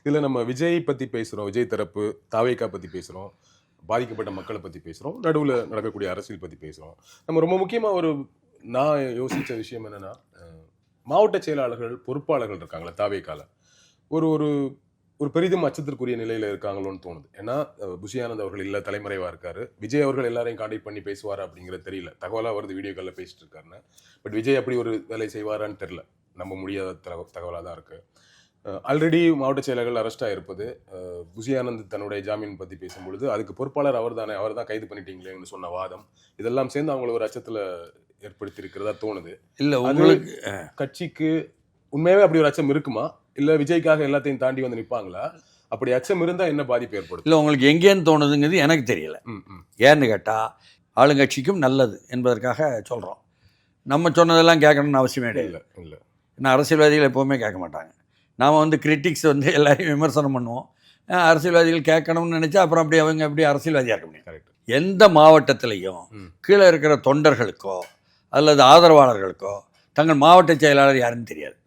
இதில் நம்ம விஜய் பற்றி பேசுகிறோம், விஜய் தரப்பு தாவேக்கா பற்றி பேசுகிறோம், பாதிக்கப்பட்ட மக்களை பற்றி பேசுகிறோம், நடுவில் நடக்கக்கூடிய அரசியல் பற்றி பேசுகிறோம். நம்ம ரொம்ப முக்கியமாக நான் யோசித்த விஷயம் என்னென்னா, மாவட்ட செயலாளர்கள் பொறுப்பாளர்கள் இருக்காங்களே தாவேக்கால ஒரு ஒரு ஒரு பெரிதும் அச்சத்திற்குரிய நிலையில் இருக்காங்களோன்னு தோணுது. ஏன்னா புஷி ஆனந்த் அவர்கள் இல்லை, தலைமறைவாக இருக்காரு. விஜய் அவர்கள் எல்லாரையும் கான்டாக்ட் பண்ணி பேசுவார் அப்படிங்கிறது தெரியல. தகவலாக வருது வீடியோக்களில் பேசிட்டு இருக்காருன்னு. பட் விஜய் அப்படி ஒரு வேலை செய்வாரான்னு தெரில. நம்ப முடியாத தகவலாக தான் இருக்குது. ஆல்ரெடி மாவட்ட செயலர்கள் அரெஸ்டாக இருப்பது, புஷி ஆனந்த் தன்னுடைய ஜாமீன் பற்றி பேசும்பொழுது அதுக்கு பொறுப்பாளர் அவர் தானே, அவர் தான் கைது பண்ணிட்டீங்களேன்னு சொன்ன வாதம், இதெல்லாம் சேர்ந்து அவங்கள ஒரு அச்சத்தில் ஏற்படுத்தி இருக்கிறதா தோணுது. இல்லை உங்களுக்கு கட்சிக்கு உண்மையாகவே அப்படி ஒரு அச்சம் இருக்குமா, இல்லை விஜய்க்காக எல்லாத்தையும் தாண்டி வந்து நிற்பாங்களா? அப்படி அச்சம் இருந்தால் என்ன பாதிப்பு ஏற்படும்? இல்லை உங்களுக்கு எங்கேன்னு தோணுதுங்கிறது எனக்கு தெரியல. ஏன்னு கேட்டால் ஆளுங்கட்சிக்கும் நல்லது என்பதற்காக சொல்கிறோம். நம்ம சொன்னதெல்லாம் கேட்கணும்னு அவசியமே இல்லை. இல்லை, ஏன்னா அரசியல்வாதிகள் எப்போவுமே கேட்க மாட்டாங்க. நாம் கிரிட்டிக்ஸ் எல்லாரையும் விமர்சனம் பண்ணுவோம். அரசியல்வாதிகள் கேட்கணும்னு நினச்சா அப்புறம் அப்படி அவங்க எப்படி அரசியல்வாதியாக இருக்க முடியும்? கரெக்ட். எந்த மாவட்டத்திலையும் கீழே இருக்கிற தொண்டர்களுக்கோ அல்லது ஆதரவாளர்களுக்கோ தங்கள் மாவட்ட செயலாளர் யாருன்னு தெரியாது.